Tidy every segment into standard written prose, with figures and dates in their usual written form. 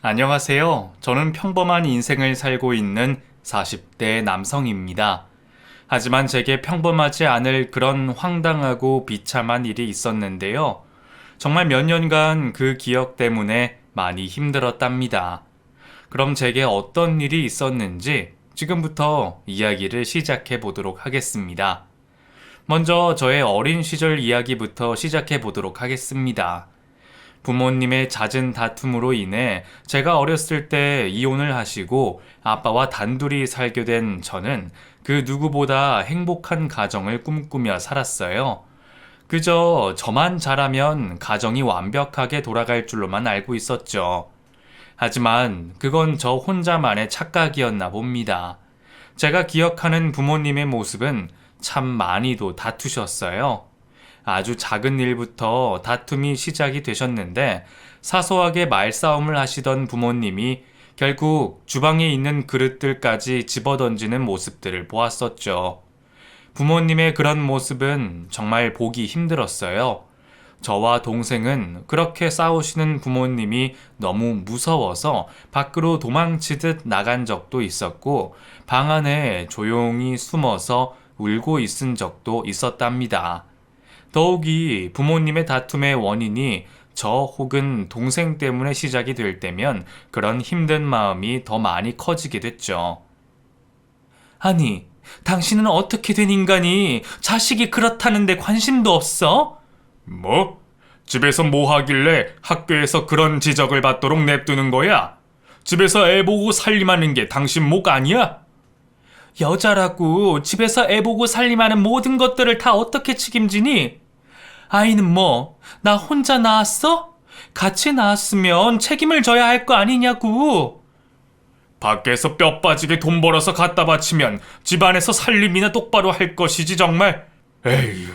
안녕하세요. 저는 평범한 인생을 살고 있는 40대 남성입니다. 하지만 제게 평범하지 않을 그런 황당하고 비참한 일이 있었는데요. 정말 몇 년간 그 기억 때문에 많이 힘들었답니다. 그럼 제게 어떤 일이 있었는지 지금부터 이야기를 시작해 보도록 하겠습니다. 먼저 저의 어린 시절 이야기부터 시작해 보도록 하겠습니다. 부모님의 잦은 다툼으로 인해 제가 어렸을 때 이혼을 하시고 아빠와 단둘이 살게 된 저는 그 누구보다 행복한 가정을 꿈꾸며 살았어요. 그저 저만 잘하면 가정이 완벽하게 돌아갈 줄로만 알고 있었죠. 하지만 그건 저 혼자만의 착각이었나 봅니다. 제가 기억하는 부모님의 모습은 참 많이도 다투셨어요. 아주 작은 일부터 다툼이 시작이 되셨는데 사소하게 말싸움을 하시던 부모님이 결국 주방에 있는 그릇들까지 집어던지는 모습들을 보았었죠. 부모님의 그런 모습은 정말 보기 힘들었어요. 저와 동생은 그렇게 싸우시는 부모님이 너무 무서워서 밖으로 도망치듯 나간 적도 있었고 방 안에 조용히 숨어서 울고 있은 적도 있었답니다. 더욱이 부모님의 다툼의 원인이 저 혹은 동생 때문에 시작이 될 때면 그런 힘든 마음이 더 많이 커지게 됐죠. 아니, 당신은 어떻게 된 인간이 자식이 그렇다는데 관심도 없어? 뭐? 집에서 뭐 하길래 학교에서 그런 지적을 받도록 냅두는 거야? 집에서 애 보고 살림하는 게 당신 목 아니야? 여자라고 집에서 애 보고 살림하는 모든 것들을 다 어떻게 책임지니? 아이는 뭐, 나 혼자 낳았어? 같이 낳았으면 책임을 져야 할 거 아니냐고. 밖에서 뼈 빠지게 돈 벌어서 갖다 바치면 집안에서 살림이나 똑바로 할 것이지 정말. 에휴.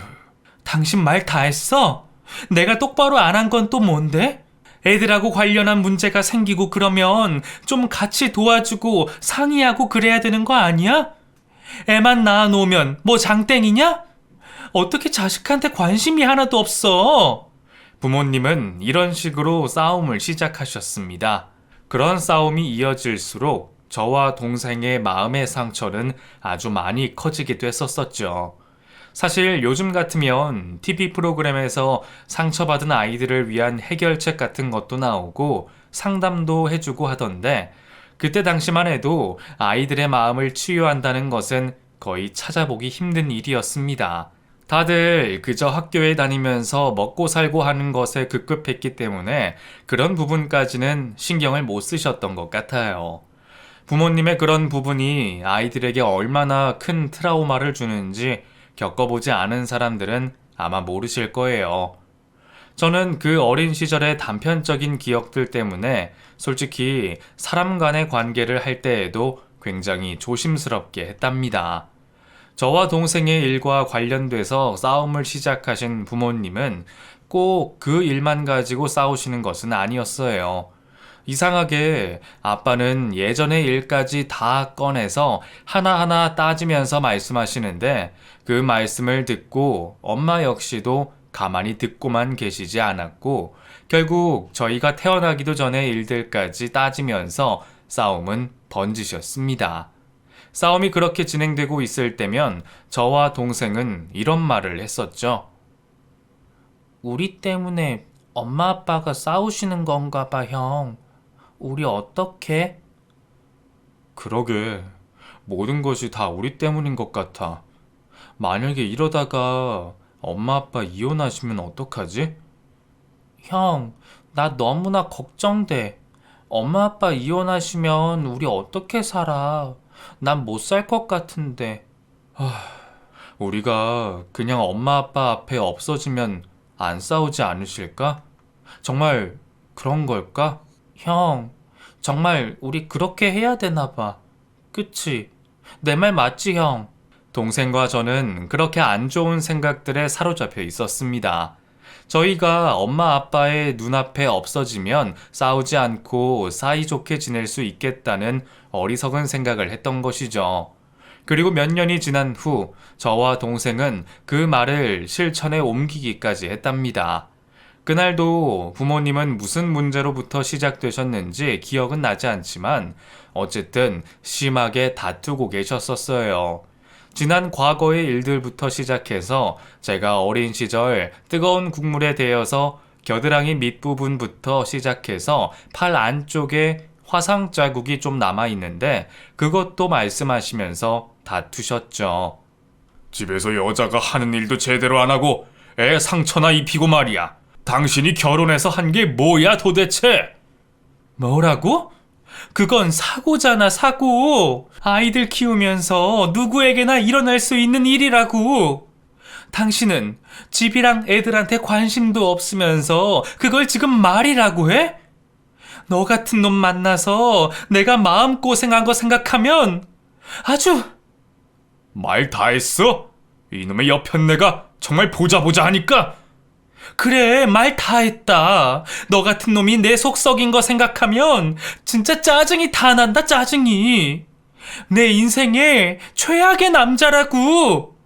당신 말 다 했어? 내가 똑바로 안 한 건 또 뭔데? 애들하고 관련한 문제가 생기고 그러면 좀 같이 도와주고 상의하고 그래야 되는 거 아니야? 애만 낳아놓으면 뭐 장땡이냐? 어떻게 자식한테 관심이 하나도 없어? 부모님은 이런 식으로 싸움을 시작하셨습니다. 그런 싸움이 이어질수록 저와 동생의 마음의 상처는 아주 많이 커지게 됐었죠. 사실 요즘 같으면 TV 프로그램에서 상처받은 아이들을 위한 해결책 같은 것도 나오고 상담도 해주고 하던데 그때 당시만 해도 아이들의 마음을 치유한다는 것은 거의 찾아보기 힘든 일이었습니다. 다들 그저 학교에 다니면서 먹고 살고 하는 것에 급급했기 때문에 그런 부분까지는 신경을 못 쓰셨던 것 같아요. 부모님의 그런 부분이 아이들에게 얼마나 큰 트라우마를 주는지 겪어보지 않은 사람들은 아마 모르실 거예요. 저는 그 어린 시절의 단편적인 기억들 때문에 솔직히 사람 간의 관계를 할 때에도 굉장히 조심스럽게 했답니다. 저와 동생의 일과 관련돼서 싸움을 시작하신 부모님은 꼭 그 일만 가지고 싸우시는 것은 아니었어요. 이상하게 아빠는 예전의 일까지 다 꺼내서 하나하나 따지면서 말씀하시는데 그 말씀을 듣고 엄마 역시도 가만히 듣고만 계시지 않았고 결국 저희가 태어나기도 전의 일들까지 따지면서 싸움은 번지셨습니다. 싸움이 그렇게 진행되고 있을 때면 저와 동생은 이런 말을 했었죠. 우리 때문에 엄마 아빠가 싸우시는 건가 봐, 형. 우리 어떡해? 그러게. 모든 것이 다 우리 때문인 것 같아. 만약에 이러다가 엄마 아빠 이혼하시면 어떡하지? 형, 나 너무나 걱정돼. 엄마 아빠 이혼하시면 우리 어떻게 살아? 난 못 살 것 같은데. 우리가 그냥 엄마 아빠 앞에 없어지면 안 싸우지 않으실까? 정말 그런 걸까? 형, 정말 우리 그렇게 해야 되나 봐. 그치? 내 말 맞지, 형? 동생과 저는 그렇게 안 좋은 생각들에 사로잡혀 있었습니다. 저희가 엄마 아빠의 눈앞에 없어지면 싸우지 않고 사이좋게 지낼 수 있겠다는 어리석은 생각을 했던 것이죠. 그리고 몇 년이 지난 후 저와 동생은 그 말을 실천에 옮기기까지 했답니다. 그날도 부모님은 무슨 문제로부터 시작되셨는지 기억은 나지 않지만 어쨌든 심하게 다투고 계셨었어요. 지난 과거의 일들부터 시작해서 제가 어린 시절 뜨거운 국물에 데여서 겨드랑이 밑부분부터 시작해서 팔 안쪽에 화상 자국이 좀 남아 있는데 그것도 말씀하시면서 다투셨죠. 집에서 여자가 하는 일도 제대로 안 하고 애 상처나 입히고 말이야. 당신이 결혼해서 한 게 뭐야 도대체? 뭐라고? 그건 사고잖아, 사고. 아이들 키우면서 누구에게나 일어날 수 있는 일이라고. 당신은 집이랑 애들한테 관심도 없으면서 그걸 지금 말이라고 해? 너 같은 놈 만나서 내가 마음고생한 거 생각하면 아주. 말 다 했어? 이놈의 여편네가 정말 보자 하니까. 그래, 말 다 했다. 너 같은 놈이 내 속 썩인 거 생각하면 진짜 짜증이 다 난다, 짜증이. 내 인생의 최악의 남자라고.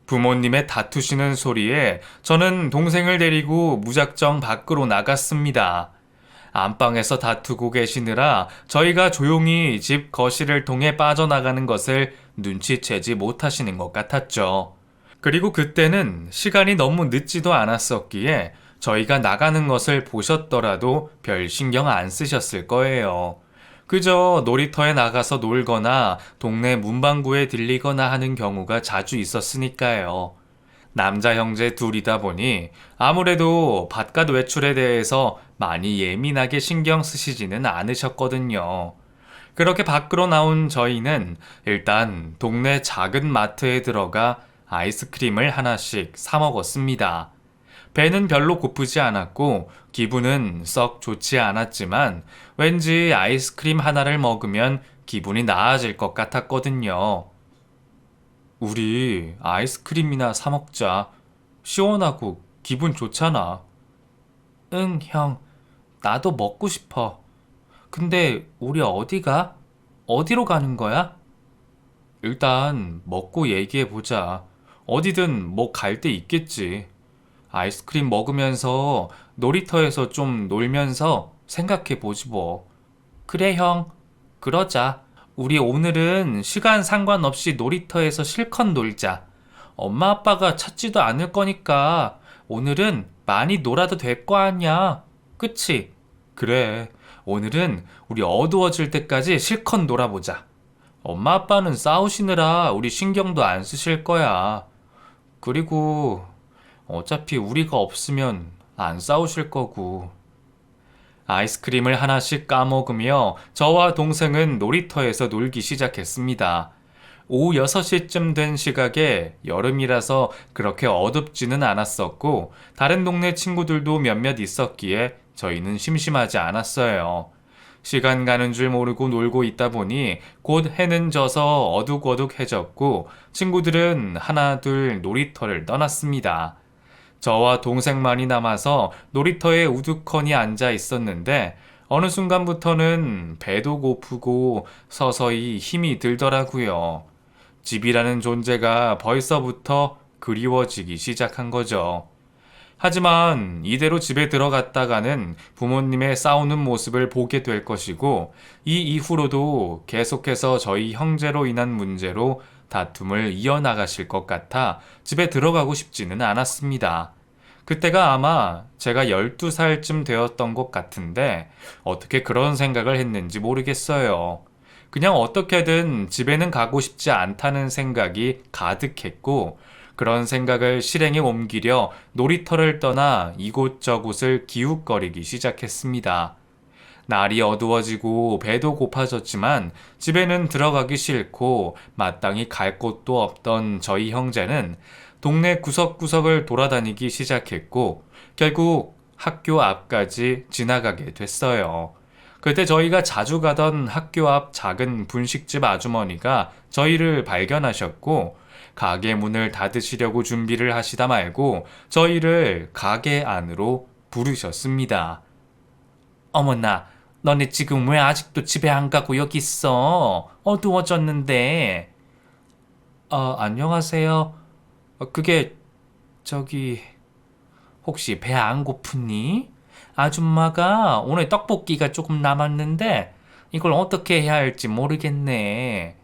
부모님의 다투시는 소리에 저는 동생을 데리고 무작정 밖으로 나갔습니다. 안방에서 다투고 계시느라 저희가 조용히 집 거실을 통해 빠져나가는 것을 눈치채지 못하시는 것 같았죠. 그리고 그때는 시간이 너무 늦지도 않았었기에 저희가 나가는 것을 보셨더라도 별 신경 안 쓰셨을 거예요. 그저 놀이터에 나가서 놀거나 동네 문방구에 들리거나 하는 경우가 자주 있었으니까요. 남자 형제 둘이다 보니 아무래도 바깥 외출에 대해서 많이 예민하게 신경 쓰시지는 않으셨거든요. 그렇게 밖으로 나온 저희는 일단 동네 작은 마트에 들어가 아이스크림을 하나씩 사 먹었습니다. 배는 별로 고프지 않았고 기분은 썩 좋지 않았지만 왠지 아이스크림 하나를 먹으면 기분이 나아질 것 같았거든요. 우리 아이스크림이나 사 먹자. 시원하고 기분 좋잖아. 응, 형. 나도 먹고 싶어. 근데 우리 어디가? 어디로 가는 거야? 일단 먹고 얘기해보자. 어디든 뭐 갈 데 있겠지. 아이스크림 먹으면서 놀이터에서 좀 놀면서 생각해보지 뭐. 그래, 형. 그러자. 우리 오늘은 시간 상관없이 놀이터에서 실컷 놀자. 엄마 아빠가 찾지도 않을 거니까 오늘은 많이 놀아도 될 거 아니야. 그치? 그래. 오늘은 우리 어두워질 때까지 실컷 놀아보자. 엄마 아빠는 싸우시느라 우리 신경도 안 쓰실 거야. 그리고 어차피 우리가 없으면 안 싸우실 거고. 아이스크림을 하나씩 까먹으며 저와 동생은 놀이터에서 놀기 시작했습니다. 오후 6시쯤 된 시각에 여름이라서 그렇게 어둡지는 않았었고 다른 동네 친구들도 몇몇 있었기에 저희는 심심하지 않았어요. 시간 가는 줄 모르고 놀고 있다 보니 곧 해는 져서 어둑어둑해졌고 친구들은 하나 둘 놀이터를 떠났습니다. 저와 동생만이 남아서 놀이터에 우두커니 앉아 있었는데 어느 순간부터는 배도 고프고 서서히 힘이 들더라고요. 집이라는 존재가 벌써부터 그리워지기 시작한 거죠. 하지만 이대로 집에 들어갔다가는 부모님의 싸우는 모습을 보게 될 것이고 이 이후로도 계속해서 저희 형제로 인한 문제로 다툼을 이어나가실 것 같아 집에 들어가고 싶지는 않았습니다. 그때가 아마 제가 12살쯤 되었던 것 같은데 어떻게 그런 생각을 했는지 모르겠어요. 그냥 어떻게든 집에는 가고 싶지 않다는 생각이 가득했고 그런 생각을 실행에 옮기려 놀이터를 떠나 이곳저곳을 기웃거리기 시작했습니다. 날이 어두워지고 배도 고파졌지만 집에는 들어가기 싫고 마땅히 갈 곳도 없던 저희 형제는 동네 구석구석을 돌아다니기 시작했고 결국 학교 앞까지 지나가게 됐어요. 그때 저희가 자주 가던 학교 앞 작은 분식집 아주머니가 저희를 발견하셨고 가게 문을 닫으시려고 준비를 하시다 말고 저희를 가게 안으로 부르셨습니다. 어머나, 너네 지금 왜 아직도 집에 안 가고 여기 있어? 어두워졌는데. 안녕하세요. 그게 저기 혹시 배 안 고프니? 아줌마가 오늘 떡볶이가 조금 남았는데 이걸 어떻게 해야 할지 모르겠네.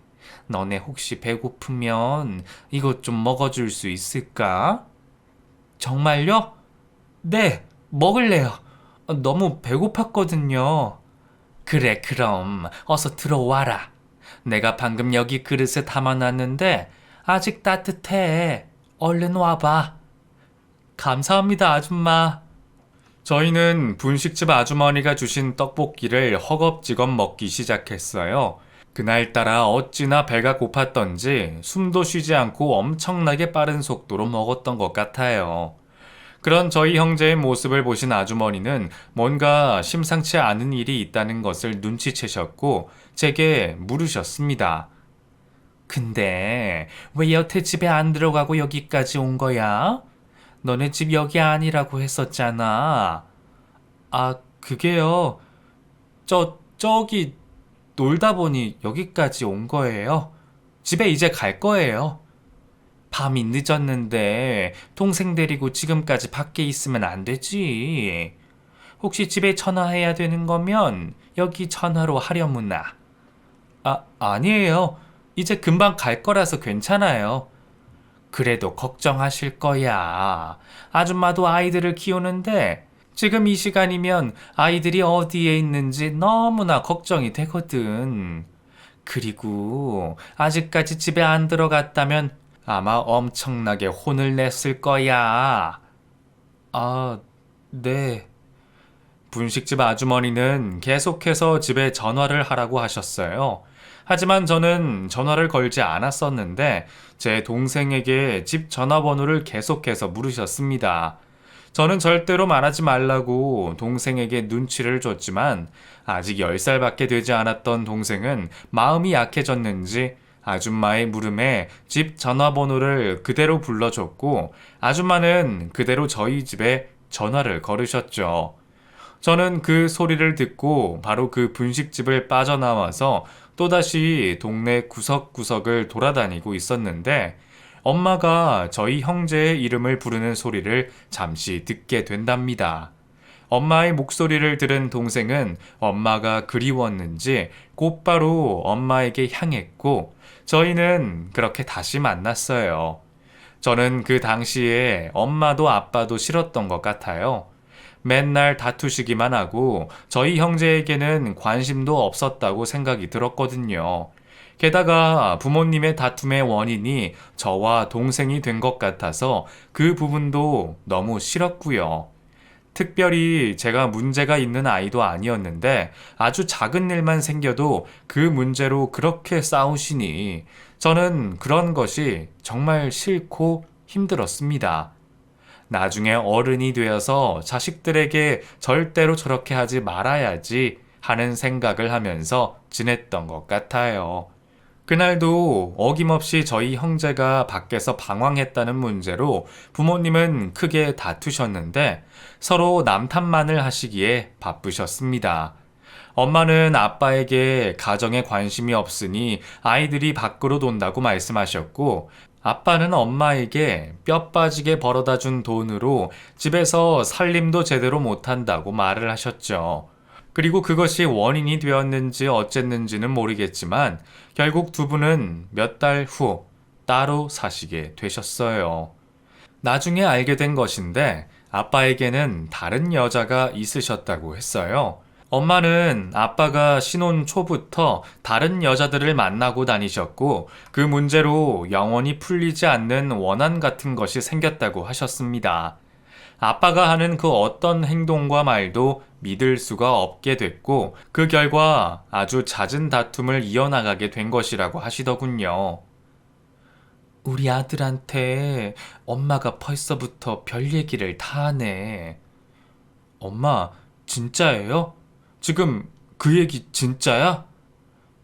너네 혹시 배고프면 이것 좀 먹어줄 수 있을까? 정말요? 네, 먹을래요. 너무 배고팠거든요. 그래, 그럼 어서 들어와라. 내가 방금 여기 그릇에 담아놨는데 아직 따뜻해. 얼른 와봐. 감사합니다, 아줌마. 저희는 분식집 아주머니가 주신 떡볶이를 허겁지겁 먹기 시작했어요. 그날따라 어찌나 배가 고팠던지 숨도 쉬지 않고 엄청나게 빠른 속도로 먹었던 것 같아요. 그런 저희 형제의 모습을 보신 아주머니는 뭔가 심상치 않은 일이 있다는 것을 눈치채셨고 제게 물으셨습니다. 근데 왜 여태 집에 안 들어가고 여기까지 온 거야? 너네 집 여기 아니라고 했었잖아. 아, 그게요. 저기 놀다 보니 여기까지 온 거예요. 집에 이제 갈 거예요. 밤이 늦었는데 동생 데리고 지금까지 밖에 있으면 안 되지. 혹시 집에 전화해야 되는 거면 여기 전화로 하려무나. 아니에요. 이제 금방 갈 거라서 괜찮아요. 그래도 걱정하실 거야. 아줌마도 아이들을 키우는데 지금 이 시간이면 아이들이 어디에 있는지 너무나 걱정이 되거든. 그리고 아직까지 집에 안 들어갔다면 아마 엄청나게 혼을 냈을 거야. 아, 네. 분식집 아주머니는 계속해서 집에 전화를 하라고 하셨어요. 하지만 저는 전화를 걸지 않았었는데 제 동생에게 집 전화번호를 계속해서 물으셨습니다. 저는 절대로 말하지 말라고 동생에게 눈치를 줬지만 아직 10살밖에 되지 않았던 동생은 마음이 약해졌는지 아줌마의 물음에 집 전화번호를 그대로 불러줬고 아줌마는 그대로 저희 집에 전화를 걸으셨죠. 저는 그 소리를 듣고 바로 그 분식집을 빠져나와서 또다시 동네 구석구석을 돌아다니고 있었는데 엄마가 저희 형제의 이름을 부르는 소리를 잠시 듣게 된답니다. 엄마의 목소리를 들은 동생은 엄마가 그리웠는지 곧바로 엄마에게 향했고 저희는 그렇게 다시 만났어요. 저는 그 당시에 엄마도 아빠도 싫었던 것 같아요. 맨날 다투시기만 하고 저희 형제에게는 관심도 없었다고 생각이 들었거든요. 게다가 부모님의 다툼의 원인이 저와 동생이 된 것 같아서 그 부분도 너무 싫었고요. 특별히 제가 문제가 있는 아이도 아니었는데 아주 작은 일만 생겨도 그 문제로 그렇게 싸우시니 저는 그런 것이 정말 싫고 힘들었습니다. 나중에 어른이 되어서 자식들에게 절대로 저렇게 하지 말아야지 하는 생각을 하면서 지냈던 것 같아요. 그날도 어김없이 저희 형제가 밖에서 방황했다는 문제로 부모님은 크게 다투셨는데 서로 남탓만을 하시기에 바쁘셨습니다. 엄마는 아빠에게 가정에 관심이 없으니 아이들이 밖으로 돈다고 말씀하셨고 아빠는 엄마에게 뼈 빠지게 벌어다 준 돈으로 집에서 살림도 제대로 못한다고 말을 하셨죠. 그리고 그것이 원인이 되었는지 어쨌는지는 모르겠지만 결국 두 분은 몇 달 후 따로 사시게 되셨어요. 나중에 알게 된 것인데 아빠에게는 다른 여자가 있으셨다고 했어요. 엄마는 아빠가 신혼 초부터 다른 여자들을 만나고 다니셨고 그 문제로 영원히 풀리지 않는 원한 같은 것이 생겼다고 하셨습니다. 아빠가 하는 그 어떤 행동과 말도 믿을 수가 없게 됐고 그 결과 아주 잦은 다툼을 이어나가게 된 것이라고 하시더군요. 우리 아들한테 엄마가 벌써부터 별 얘기를 다 하네. 엄마, 진짜예요? 지금 그 얘기 진짜야?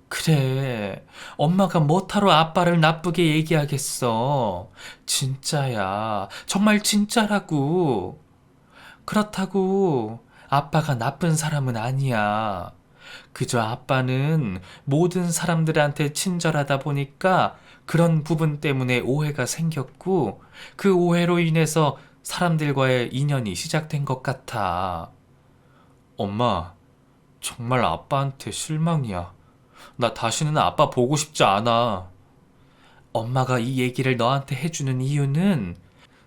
그래. 엄마가 뭐하러 아빠를 나쁘게 얘기하겠어. 진짜야. 정말 진짜라고. 그렇다고 아빠가 나쁜 사람은 아니야. 그저 아빠는 모든 사람들한테 친절하다 보니까 그런 부분 때문에 오해가 생겼고 그 오해로 인해서 사람들과의 인연이 시작된 것 같아. 엄마, 정말 아빠한테 실망이야. 나 다시는 아빠 보고 싶지 않아. 엄마가 이 얘기를 너한테 해주는 이유는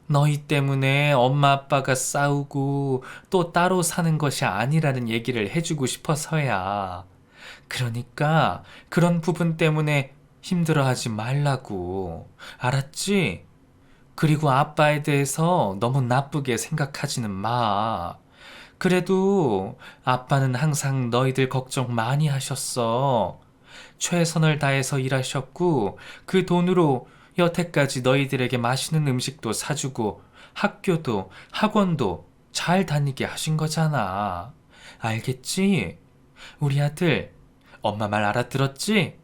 너희 때문에 엄마 아빠가 싸우고 또 따로 사는 것이 아니라는 얘기를 해주고 싶어서야. 그러니까 그런 부분 때문에 힘들어하지 말라고. 알았지? 그리고 아빠에 대해서 너무 나쁘게 생각하지는 마. 그래도 아빠는 항상 너희들 걱정 많이 하셨어. 최선을 다해서 일하셨고 그 돈으로 여태까지 너희들에게 맛있는 음식도 사주고 학교도 학원도 잘 다니게 하신 거잖아. 알겠지? 우리 아들, 엄마 말 알아들었지?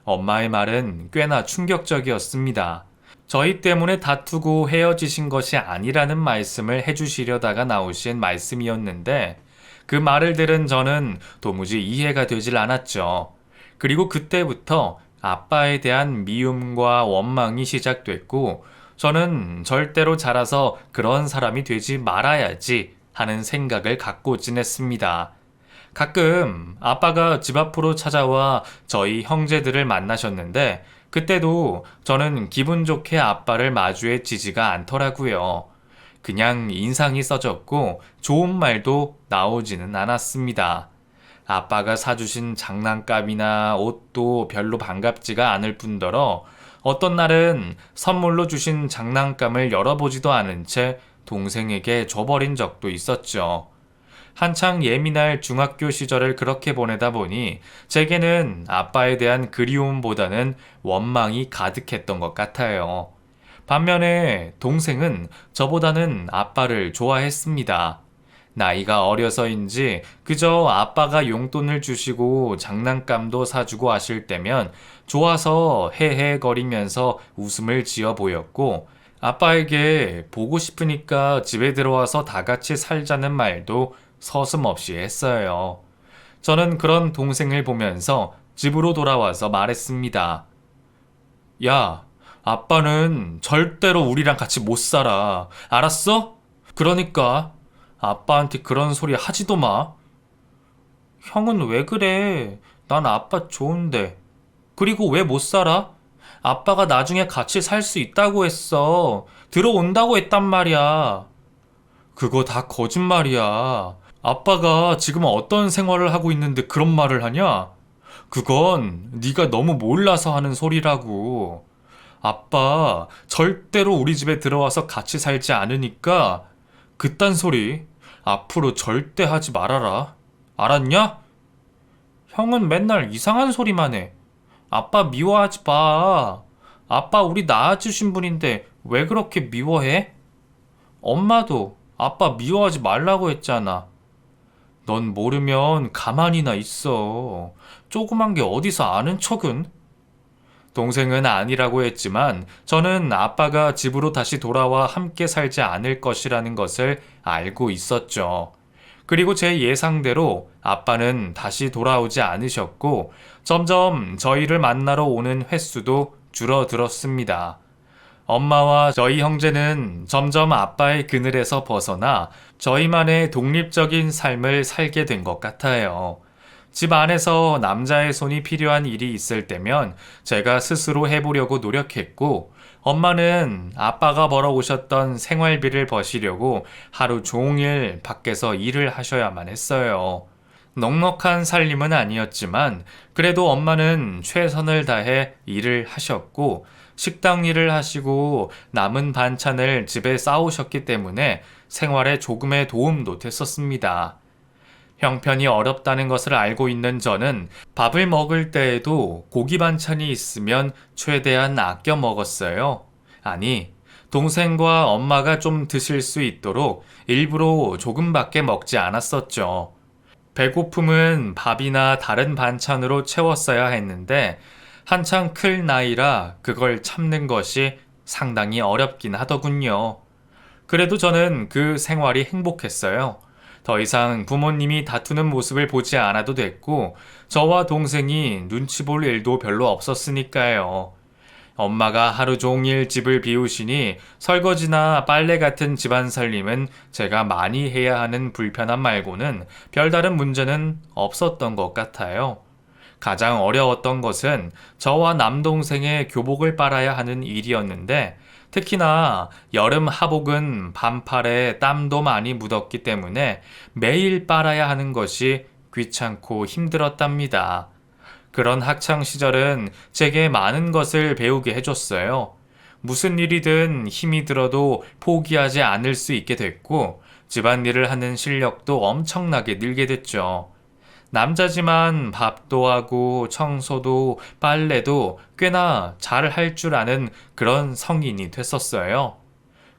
엄마의 말은 꽤나 충격적이었습니다. 저희 때문에 다투고 헤어지신 것이 아니라는 말씀을 해주시려다가 나오신 말씀이었는데 그 말을 들은 저는 도무지 이해가 되질 않았죠. 그리고 그때부터 아빠에 대한 미움과 원망이 시작됐고 저는 절대로 자라서 그런 사람이 되지 말아야지 하는 생각을 갖고 지냈습니다. 가끔 아빠가 집 앞으로 찾아와 저희 형제들을 만나셨는데 그때도 저는 기분 좋게 아빠를 마주해 지지가 않더라고요. 그냥 인상이 써졌고 좋은 말도 나오지는 않았습니다. 아빠가 사주신 장난감이나 옷도 별로 반갑지가 않을 뿐더러 어떤 날은 선물로 주신 장난감을 열어보지도 않은 채 동생에게 줘버린 적도 있었죠. 한창 예민할 중학교 시절을 그렇게 보내다 보니 제게는 아빠에 대한 그리움보다는 원망이 가득했던 것 같아요. 반면에 동생은 저보다는 아빠를 좋아했습니다. 나이가 어려서인지 그저 아빠가 용돈을 주시고 장난감도 사주고 하실 때면 좋아서 헤헤거리면서 웃음을 지어 보였고 아빠에게 보고 싶으니까 집에 들어와서 다 같이 살자는 말도 서슴없이 했어요. 저는 그런 동생을 보면서 집으로 돌아와서 말했습니다. 야, 아빠는 절대로 우리랑 같이 못 살아. 알았어? 그러니까 아빠한테 그런 소리 하지도 마. 형은 왜 그래? 난 아빠 좋은데. 그리고 왜 못 살아? 아빠가 나중에 같이 살 수 있다고 했어. 들어온다고 했단 말이야. 그거 다 거짓말이야. 아빠가 지금 어떤 생활을 하고 있는데 그런 말을 하냐? 그건 네가 너무 몰라서 하는 소리라고. 아빠 절대로 우리 집에 들어와서 같이 살지 않으니까 그딴 소리 앞으로 절대 하지 말아라. 알았냐? 형은 맨날 이상한 소리만 해. 아빠 미워하지 마. 아빠 우리 낳아주신 분인데 왜 그렇게 미워해? 엄마도 아빠 미워하지 말라고 했잖아. 넌 모르면 가만히나 있어. 조그만 게 어디서 아는 척은? 동생은 아니라고 했지만 저는 아빠가 집으로 다시 돌아와 함께 살지 않을 것이라는 것을 알고 있었죠. 그리고 제 예상대로 아빠는 다시 돌아오지 않으셨고 점점 저희를 만나러 오는 횟수도 줄어들었습니다. 엄마와 저희 형제는 점점 아빠의 그늘에서 벗어나 저희만의 독립적인 삶을 살게 된 것 같아요. 집 안에서 남자의 손이 필요한 일이 있을 때면 제가 스스로 해보려고 노력했고, 엄마는 아빠가 벌어오셨던 생활비를 버시려고 하루 종일 밖에서 일을 하셔야만 했어요. 넉넉한 살림은 아니었지만, 그래도 엄마는 최선을 다해 일을 하셨고, 식당 일을 하시고 남은 반찬을 집에 싸오셨기 때문에 생활에 조금의 도움도 됐었습니다. 형편이 어렵다는 것을 알고 있는 저는 밥을 먹을 때에도 고기 반찬이 있으면 최대한 아껴 먹었어요. 아니, 동생과 엄마가 좀 드실 수 있도록 일부러 조금밖에 먹지 않았었죠. 배고픔은 밥이나 다른 반찬으로 채웠어야 했는데 한창 클 나이라 그걸 참는 것이 상당히 어렵긴 하더군요. 그래도 저는 그 생활이 행복했어요. 더 이상 부모님이 다투는 모습을 보지 않아도 됐고, 저와 동생이 눈치 볼 일도 별로 없었으니까요. 엄마가 하루 종일 집을 비우시니 설거지나 빨래 같은 집안 살림은 제가 많이 해야 하는 불편함 말고는 별다른 문제는 없었던 것 같아요. 가장 어려웠던 것은 저와 남동생의 교복을 빨아야 하는 일이었는데 특히나 여름 하복은 반팔에 땀도 많이 묻었기 때문에 매일 빨아야 하는 것이 귀찮고 힘들었답니다. 그런 학창 시절은 제게 많은 것을 배우게 해줬어요. 무슨 일이든 힘이 들어도 포기하지 않을 수 있게 됐고 집안일을 하는 실력도 엄청나게 늘게 됐죠. 남자지만 밥도 하고 청소도 빨래도 꽤나 잘 할 줄 아는 그런 성인이 됐었어요.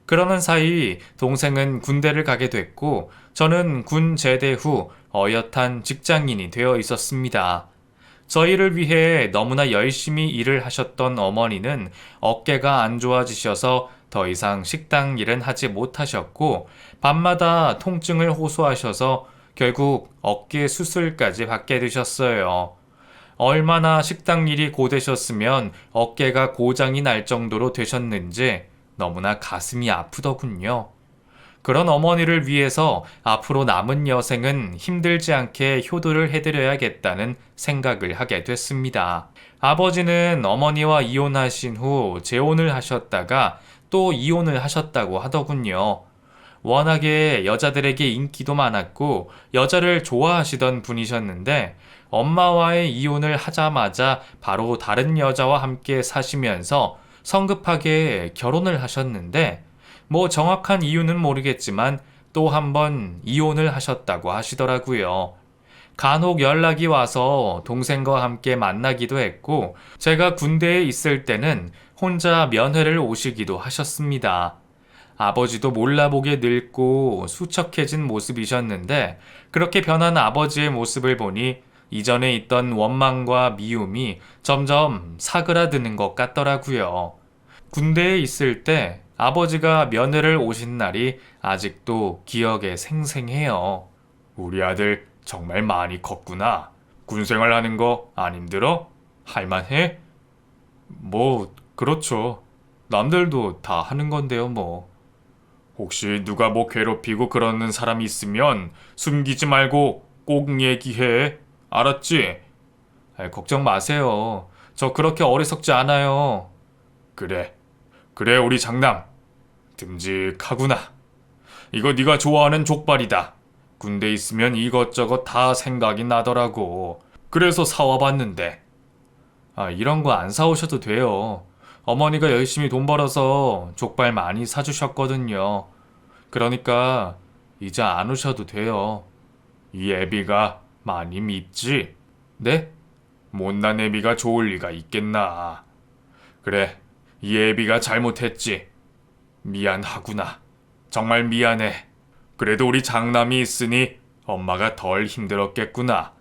그러는 사이 동생은 군대를 가게 됐고 저는 군 제대 후 어엿한 직장인이 되어 있었습니다. 저희를 위해 너무나 열심히 일을 하셨던 어머니는 어깨가 안 좋아지셔서 더 이상 식당 일은 하지 못하셨고 밤마다 통증을 호소하셔서 결국 어깨 수술까지 받게 되셨어요. 얼마나 식당 일이 고되셨으면 어깨가 고장이 날 정도로 되셨는지 너무나 가슴이 아프더군요. 그런 어머니를 위해서 앞으로 남은 여생은 힘들지 않게 효도를 해드려야겠다는 생각을 하게 됐습니다. 아버지는 어머니와 이혼하신 후 재혼을 하셨다가 또 이혼을 하셨다고 하더군요. 워낙에 여자들에게 인기도 많았고 여자를 좋아하시던 분이셨는데 엄마와의 이혼을 하자마자 바로 다른 여자와 함께 사시면서 성급하게 결혼을 하셨는데 뭐 정확한 이유는 모르겠지만 또 한 번 이혼을 하셨다고 하시더라고요. 간혹 연락이 와서 동생과 함께 만나기도 했고 제가 군대에 있을 때는 혼자 면회를 오시기도 하셨습니다. 아버지도 몰라보게 늙고 수척해진 모습이셨는데 그렇게 변한 아버지의 모습을 보니 이전에 있던 원망과 미움이 점점 사그라드는 것 같더라고요. 군대에 있을 때 아버지가 면회를 오신 날이 아직도 기억에 생생해요. 우리 아들 정말 많이 컸구나. 군생활 하는 거 안 힘들어? 할만해? 뭐, 그렇죠. 남들도 다 하는 건데요, 뭐. 혹시 누가 뭐 괴롭히고 그러는 사람이 있으면 숨기지 말고 꼭 얘기해. 알았지? 걱정 마세요. 저 그렇게 어리석지 않아요. 그래. 그래, 우리 장남. 듬직하구나. 이거 네가 좋아하는 족발이다. 군대 있으면 이것저것 다 생각이 나더라고. 그래서 사와봤는데. 이런 거 안 사오셔도 돼요. 어머니가 열심히 돈 벌어서 족발 많이 사주셨거든요. 그러니까 이제 안 오셔도 돼요. 이 애비가 많이 밉지? 네? 못난 애비가 좋을 리가 있겠나. 그래, 이 애비가 잘못했지. 미안하구나. 정말 미안해. 그래도 우리 장남이 있으니 엄마가 덜 힘들었겠구나.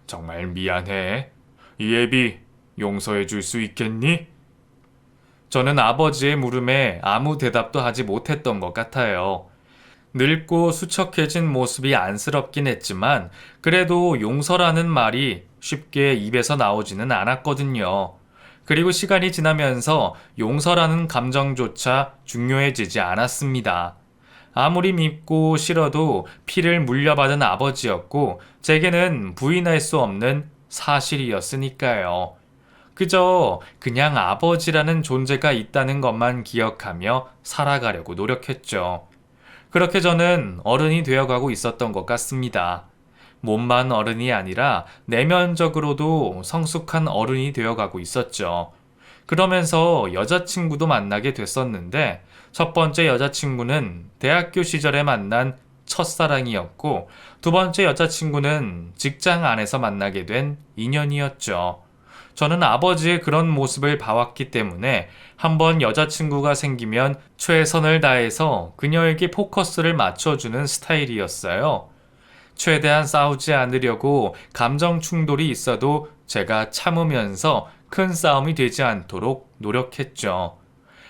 정말 미안해. 이 애비 용서해 줄 수 있겠니? 저는 아버지의 물음에 아무 대답도 하지 못했던 것 같아요. 늙고 수척해진 모습이 안쓰럽긴 했지만 그래도 용서라는 말이 쉽게 입에서 나오지는 않았거든요. 그리고 시간이 지나면서 용서라는 감정조차 중요해지지 않았습니다. 아무리 밉고 싫어도 피를 물려받은 아버지였고 제게는 부인할 수 없는 사실이었으니까요. 그저 그냥 아버지라는 존재가 있다는 것만 기억하며 살아가려고 노력했죠. 그렇게 저는 어른이 되어가고 있었던 것 같습니다. 몸만 어른이 아니라 내면적으로도 성숙한 어른이 되어가고 있었죠. 그러면서 여자친구도 만나게 됐었는데 첫 번째 여자친구는 대학교 시절에 만난 첫사랑이었고 두 번째 여자친구는 직장 안에서 만나게 된 인연이었죠. 저는 아버지의 그런 모습을 봐왔기 때문에 한번 여자친구가 생기면 최선을 다해서 그녀에게 포커스를 맞춰주는 스타일이었어요. 최대한 싸우지 않으려고 감정 충돌이 있어도 제가 참으면서 큰 싸움이 되지 않도록 노력했죠.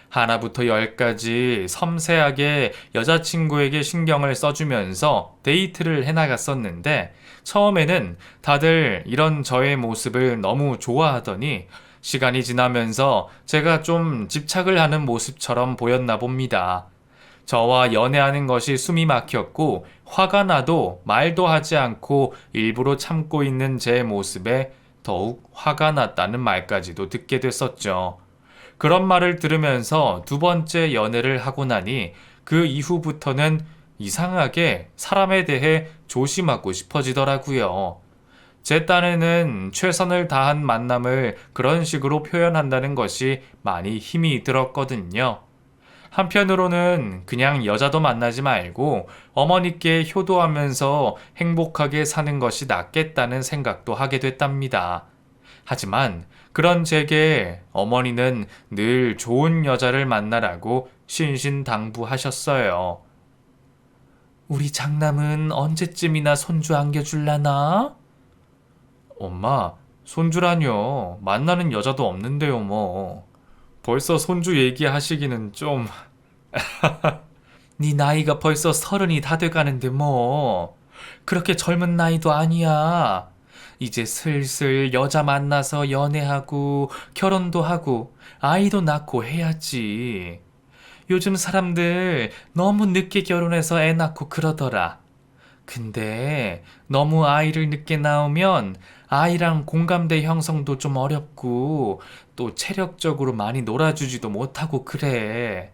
하나부터 열까지 섬세하게 여자친구에게 신경을 써주면서 데이트를 해나갔었는데 처음에는 다들 이런 저의 모습을 너무 좋아하더니 시간이 지나면서 제가 좀 집착을 하는 모습처럼 보였나 봅니다. 저와 연애하는 것이 숨이 막혔고 화가 나도 말도 하지 않고 일부러 참고 있는 제 모습에 더욱 화가 났다는 말까지도 듣게 됐었죠. 그런 말을 들으면서 두 번째 연애를 하고 나니 그 이후부터는 이상하게 사람에 대해 조심하고 싶어지더라고요. 제 딴에는 최선을 다한 만남을 그런 식으로 표현한다는 것이 많이 힘이 들었거든요. 한편으로는 그냥 여자도 만나지 말고 어머니께 효도하면서 행복하게 사는 것이 낫겠다는 생각도 하게 됐답니다. 하지만 그런 제게 어머니는 늘 좋은 여자를 만나라고 신신당부하셨어요. 우리 장남은 언제쯤이나 손주 안겨줄라나? 엄마, 손주라뇨. 만나는 여자도 없는데요, 뭐. 벌써 손주 얘기하시기는 좀... 네 나이가 벌써 30이 다 돼가는데 뭐. 그렇게 젊은 나이도 아니야. 이제 슬슬 여자 만나서 연애하고 결혼도 하고 아이도 낳고 해야지. 요즘 사람들 너무 늦게 결혼해서 애 낳고 그러더라. 근데 너무 아이를 늦게 낳으면 아이랑 공감대 형성도 좀 어렵고 또 체력적으로 많이 놀아주지도 못하고 그래.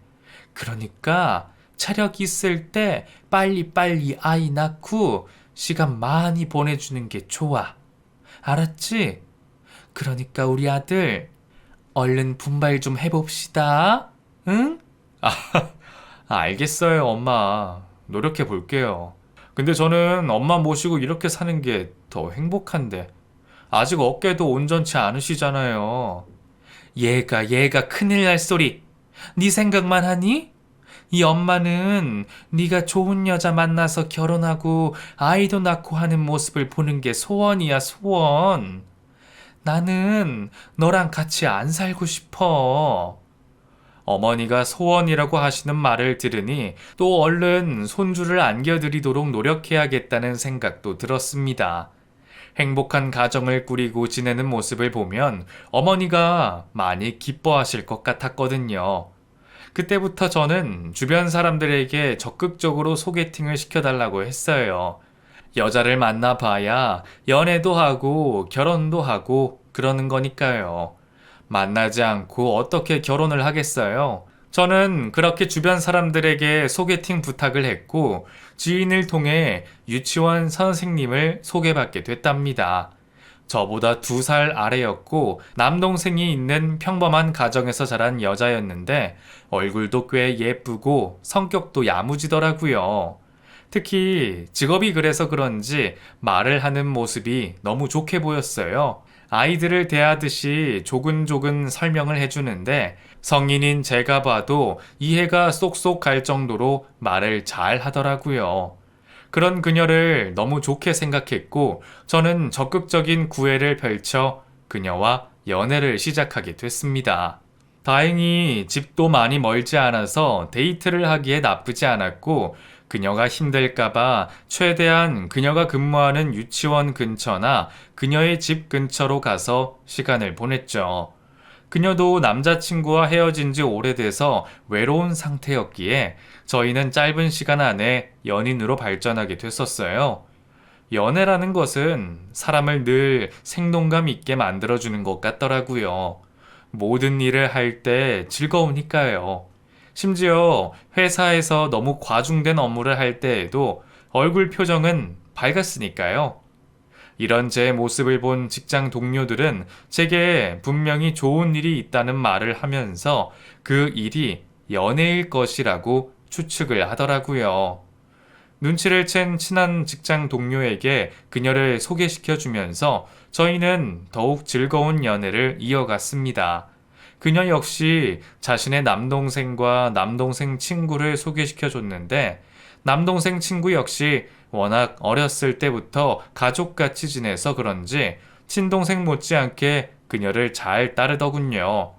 그러니까 체력 있을 때 빨리빨리 아이 낳고 시간 많이 보내주는 게 좋아. 알았지? 그러니까 우리 아들 얼른 분발 좀 해봅시다. 응? 알겠어요, 엄마. 노력해 볼게요. 근데 저는 엄마 모시고 이렇게 사는 게 더 행복한데. 아직 어깨도 온전치 않으시잖아요. 얘가 큰일 날 소리. 네 생각만 하니? 이 엄마는 네가 좋은 여자 만나서 결혼하고 아이도 낳고 하는 모습을 보는 게 소원이야, 소원. 나는 너랑 같이 안 살고 싶어. 어머니가 소원이라고 하시는 말을 들으니 또 얼른 손주를 안겨드리도록 노력해야겠다는 생각도 들었습니다. 행복한 가정을 꾸리고 지내는 모습을 보면 어머니가 많이 기뻐하실 것 같았거든요. 그때부터 저는 주변 사람들에게 적극적으로 소개팅을 시켜달라고 했어요. 여자를 만나봐야 연애도 하고 결혼도 하고 그러는 거니까요. 만나지 않고 어떻게 결혼을 하겠어요? 저는 그렇게 주변 사람들에게 소개팅 부탁을 했고 지인을 통해 유치원 선생님을 소개받게 됐답니다. 저보다 2살 아래였고 남동생이 있는 평범한 가정에서 자란 여자였는데 얼굴도 꽤 예쁘고 성격도 야무지더라고요. 특히 직업이 그래서 그런지 말을 하는 모습이 너무 좋게 보였어요. 아이들을 대하듯이 조근조근 설명을 해주는데 성인인 제가 봐도 이해가 쏙쏙 갈 정도로 말을 잘 하더라고요. 그런 그녀를 너무 좋게 생각했고 저는 적극적인 구애를 펼쳐 그녀와 연애를 시작하게 됐습니다. 다행히 집도 많이 멀지 않아서 데이트를 하기에 나쁘지 않았고 그녀가 힘들까봐 최대한 그녀가 근무하는 유치원 근처나 그녀의 집 근처로 가서 시간을 보냈죠. 그녀도 남자친구와 헤어진 지 오래돼서 외로운 상태였기에 저희는 짧은 시간 안에 연인으로 발전하게 됐었어요. 연애라는 것은 사람을 늘 생동감 있게 만들어주는 것 같더라고요. 모든 일을 할 때 즐거우니까요. 심지어 회사에서 너무 과중된 업무를 할 때에도 얼굴 표정은 밝았으니까요. 이런 제 모습을 본 직장 동료들은 제게 분명히 좋은 일이 있다는 말을 하면서 그 일이 연애일 것이라고 추측을 하더라고요. 눈치를 챈 친한 직장 동료에게 그녀를 소개시켜 주면서 저희는 더욱 즐거운 연애를 이어갔습니다. 그녀 역시 자신의 남동생과 남동생 친구를 소개시켜 줬는데 남동생 친구 역시 워낙 어렸을 때부터 가족같이 지내서 그런지 친동생 못지않게 그녀를 잘 따르더군요.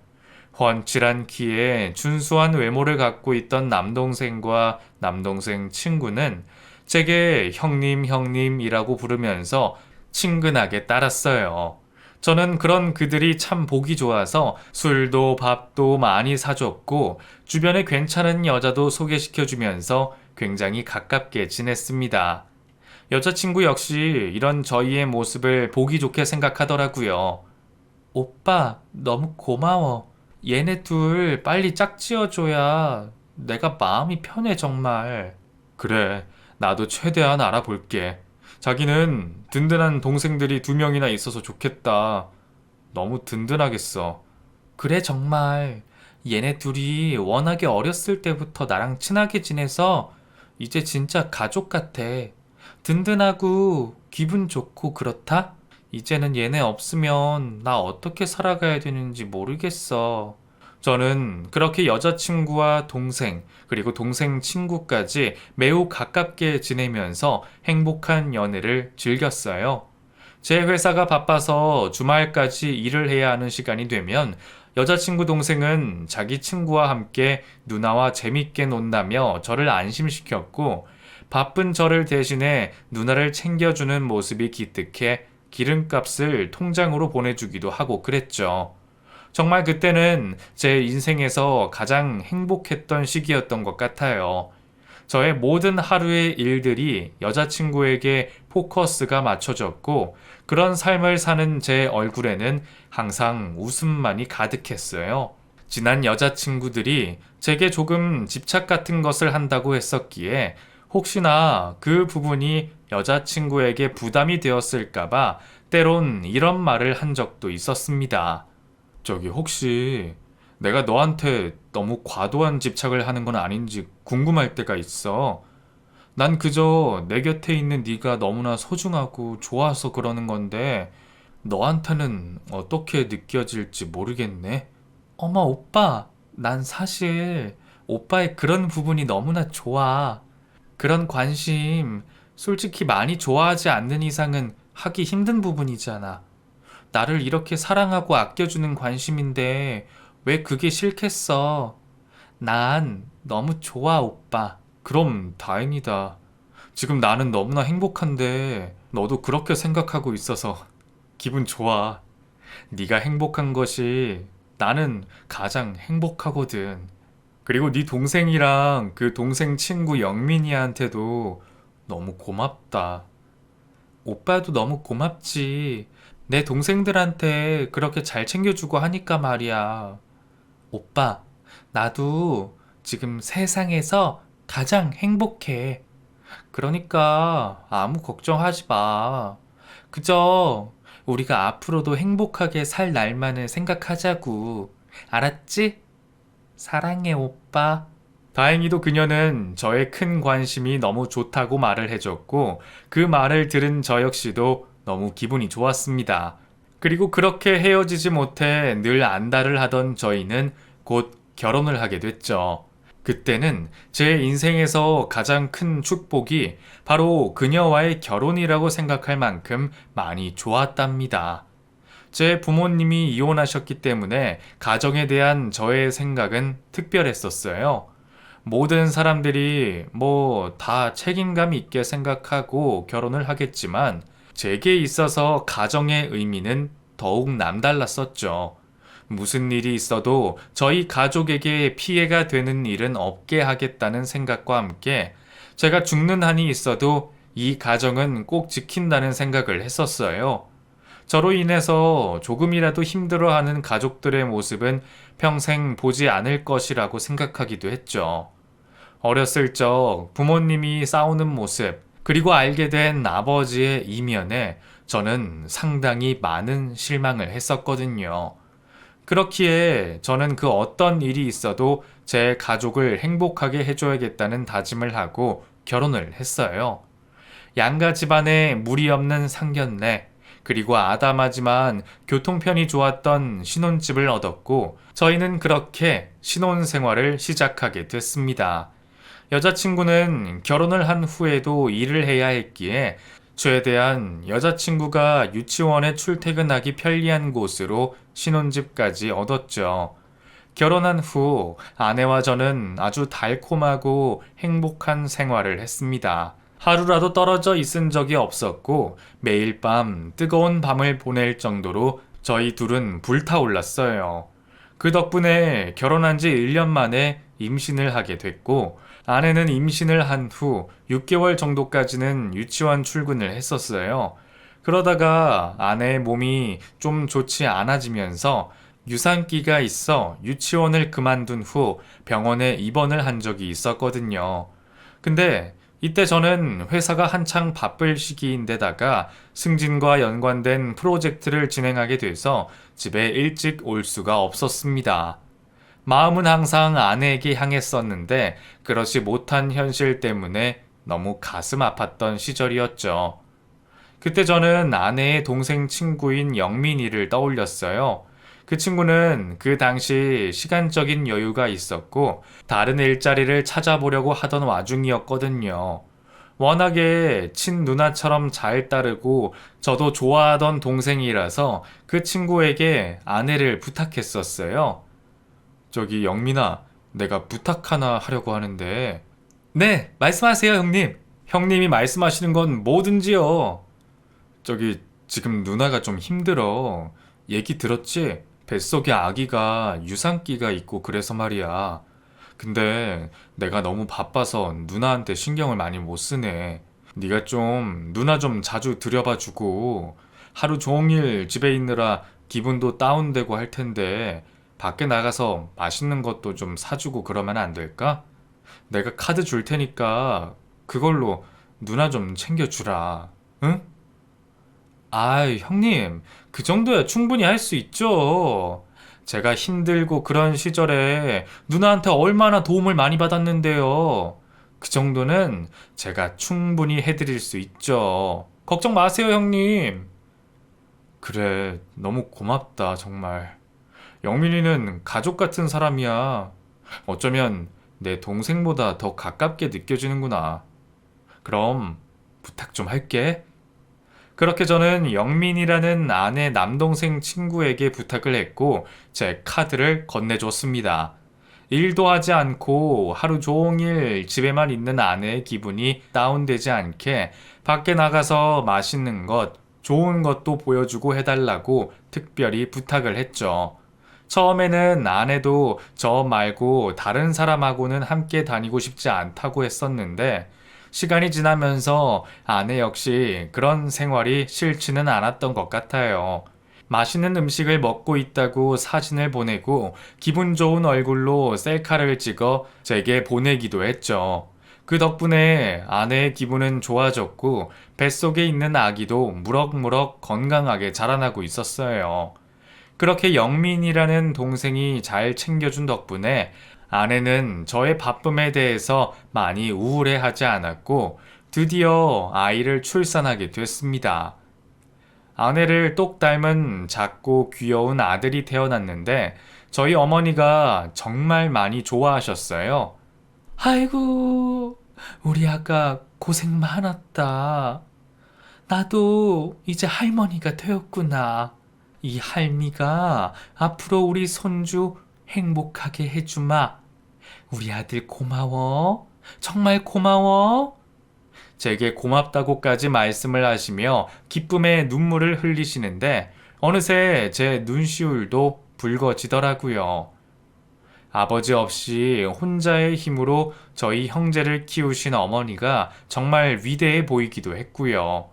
훤칠한 키에 준수한 외모를 갖고 있던 남동생과 남동생 친구는 제게 형님이라고 부르면서 친근하게 따랐어요. 저는 그런 그들이 참 보기 좋아서 술도 밥도 많이 사줬고 주변에 괜찮은 여자도 소개시켜주면서 굉장히 가깝게 지냈습니다. 여자친구 역시 이런 저희의 모습을 보기 좋게 생각하더라고요. 오빠, 너무 고마워. 얘네 둘 빨리 짝지어줘야 내가 마음이 편해, 정말. 그래, 나도 최대한 알아볼게. 자기는 든든한 동생들이 두 명이나 있어서 좋겠다. 너무 든든하겠어. 그래, 정말. 얘네 둘이 워낙에 어렸을 때부터 나랑 친하게 지내서 이제 진짜 가족 같아. 든든하고 기분 좋고 그렇다? 이제는 얘네 없으면 나 어떻게 살아가야 되는지 모르겠어. 저는 그렇게 여자친구와 동생, 그리고 동생 친구까지 매우 가깝게 지내면서 행복한 연애를 즐겼어요. 제 회사가 바빠서 주말까지 일을 해야 하는 시간이 되면 여자친구 동생은 자기 친구와 함께 누나와 재밌게 논다며 저를 안심시켰고, 바쁜 저를 대신해 누나를 챙겨주는 모습이 기특해 기름값을 통장으로 보내주기도 하고 그랬죠. 정말 그때는 제 인생에서 가장 행복했던 시기였던 것 같아요. 저의 모든 하루의 일들이 여자친구에게 포커스가 맞춰졌고, 그런 삶을 사는 제 얼굴에는 항상 웃음만이 가득했어요. 지난 여자친구들이 제게 조금 집착 같은 것을 한다고 했었기에 혹시나 그 부분이 여자친구에게 부담이 되었을까봐 때론 이런 말을 한 적도 있었습니다. 저기 혹시 내가 너한테 너무 과도한 집착을 하는 건 아닌지 궁금할 때가 있어. 난 그저 내 곁에 있는 네가 너무나 소중하고 좋아서 그러는 건데 너한테는 어떻게 느껴질지 모르겠네. 어머, 오빠. 난 사실 오빠의 그런 부분이 너무나 좋아. 그런 관심, 솔직히 많이 좋아하지 않는 이상은 하기 힘든 부분이잖아. 나를 이렇게 사랑하고 아껴주는 관심인데 왜 그게 싫겠어? 난 너무 좋아, 오빠. 그럼 다행이다. 지금 나는 너무나 행복한데 너도 그렇게 생각하고 있어서 기분 좋아. 네가 행복한 것이 나는 가장 행복하거든. 그리고 네 동생이랑 그 동생 친구 영민이한테도 너무 고맙다. 오빠도 너무 고맙지. 내 동생들한테 그렇게 잘 챙겨주고 하니까 말이야. 오빠, 나도 지금 세상에서 가장 행복해. 그러니까 아무 걱정하지 마. 그저 우리가 앞으로도 행복하게 살 날만을 생각하자고. 알았지? 사랑해, 오빠. 다행히도 그녀는 저의 큰 관심이 너무 좋다고 말을 해줬고, 그 말을 들은 저 역시도 너무 기분이 좋았습니다. 그리고 그렇게 헤어지지 못해 늘 안달을 하던 저희는 곧 결혼을 하게 됐죠. 그때는 제 인생에서 가장 큰 축복이 바로 그녀와의 결혼이라고 생각할 만큼 많이 좋았답니다. 제 부모님이 이혼하셨기 때문에 가정에 대한 저의 생각은 특별했었어요. 모든 사람들이 뭐 다 책임감 있게 생각하고 결혼을 하겠지만 제게 있어서 가정의 의미는 더욱 남달랐었죠. 무슨 일이 있어도 저희 가족에게 피해가 되는 일은 없게 하겠다는 생각과 함께 제가 죽는 한이 있어도 이 가정은 꼭 지킨다는 생각을 했었어요. 저로 인해서 조금이라도 힘들어하는 가족들의 모습은 평생 보지 않을 것이라고 생각하기도 했죠. 어렸을 적 부모님이 싸우는 모습, 그리고 알게 된 아버지의 이면에 저는 상당히 많은 실망을 했었거든요. 그렇기에 저는 그 어떤 일이 있어도 제 가족을 행복하게 해줘야겠다는 다짐을 하고 결혼을 했어요. 양가 집안에 무리 없는 상견례, 그리고 아담하지만 교통편이 좋았던 신혼집을 얻었고, 저희는 그렇게 신혼 생활을 시작하게 됐습니다. 여자친구는 결혼을 한 후에도 일을 해야 했기에 최대한 여자친구가 유치원에 출퇴근하기 편리한 곳으로 신혼집까지 얻었죠. 결혼한 후 아내와 저는 아주 달콤하고 행복한 생활을 했습니다. 하루라도 떨어져 있은 적이 없었고 매일 밤 뜨거운 밤을 보낼 정도로 저희 둘은 불타올랐어요. 그 덕분에 결혼한 지 1년 만에 임신을 하게 됐고, 아내는 임신을 한 후 6개월 정도까지는 유치원 출근을 했었어요. 그러다가 아내의 몸이 좀 좋지 않아지면서 유산기가 있어 유치원을 그만둔 후 병원에 입원을 한 적이 있었거든요. 근데 이때 저는 회사가 한창 바쁠 시기인데다가 승진과 연관된 프로젝트를 진행하게 돼서 집에 일찍 올 수가 없었습니다. 마음은 항상 아내에게 향했었는데 그렇지 못한 현실 때문에 너무 가슴 아팠던 시절이었죠. 그때 저는 아내의 동생 친구인 영민이를 떠올렸어요. 그 친구는 그 당시 시간적인 여유가 있었고 다른 일자리를 찾아보려고 하던 와중이었거든요. 워낙에 친누나처럼 잘 따르고 저도 좋아하던 동생이라서 그 친구에게 아내를 부탁했었어요. 저기 영민아, 내가 부탁 하나 하려고 하는데. 네, 말씀하세요, 형님. 형님이 말씀하시는 건 뭐든지요. 저기 지금 누나가 좀 힘들어. 얘기 들었지? 뱃속에 아기가 유산기가 있고 그래서 말이야. 근데 내가 너무 바빠서 누나한테 신경을 많이 못 쓰네. 네가 좀 누나 좀 자주 들여봐 주고 하루 종일 집에 있느라 기분도 다운되고 할 텐데 밖에 나가서 맛있는 것도 좀 사주고 그러면 안 될까? 내가 카드 줄 테니까 그걸로 누나 좀 챙겨주라. 응? 아이, 형님, 그 정도야 충분히 할 수 있죠. 제가 힘들고 그런 시절에 누나한테 얼마나 도움을 많이 받았는데요. 그 정도는 제가 충분히 해드릴 수 있죠. 걱정 마세요, 형님. 그래, 너무 고맙다, 정말. 영민이는 가족 같은 사람이야. 어쩌면 내 동생보다 더 가깝게 느껴지는구나. 그럼 부탁 좀 할게. 그렇게 저는 영민이라는 아내 남동생 친구에게 부탁을 했고 제 카드를 건네줬습니다. 일도 하지 않고 하루 종일 집에만 있는 아내의 기분이 다운되지 않게 밖에 나가서 맛있는 것, 좋은 것도 보여주고 해달라고 특별히 부탁을 했죠. 처음에는 아내도 저 말고 다른 사람하고는 함께 다니고 싶지 않다고 했었는데 시간이 지나면서 아내 역시 그런 생활이 싫지는 않았던 것 같아요. 맛있는 음식을 먹고 있다고 사진을 보내고 기분 좋은 얼굴로 셀카를 찍어 제게 보내기도 했죠. 그 덕분에 아내의 기분은 좋아졌고 뱃속에 있는 아기도 무럭무럭 건강하게 자라나고 있었어요. 그렇게 영민이라는 동생이 잘 챙겨준 덕분에 아내는 저의 바쁨에 대해서 많이 우울해하지 않았고 드디어 아이를 출산하게 됐습니다. 아내를 똑 닮은 작고 귀여운 아들이 태어났는데 저희 어머니가 정말 많이 좋아하셨어요. 아이고, 우리 아가 고생 많았다. 나도 이제 할머니가 되었구나. 이 할미가 앞으로 우리 손주 행복하게 해주마. 우리 아들 고마워. 정말 고마워. 제게 고맙다고까지 말씀을 하시며 기쁨의 눈물을 흘리시는데 어느새 제 눈시울도 붉어지더라고요. 아버지 없이 혼자의 힘으로 저희 형제를 키우신 어머니가 정말 위대해 보이기도 했고요.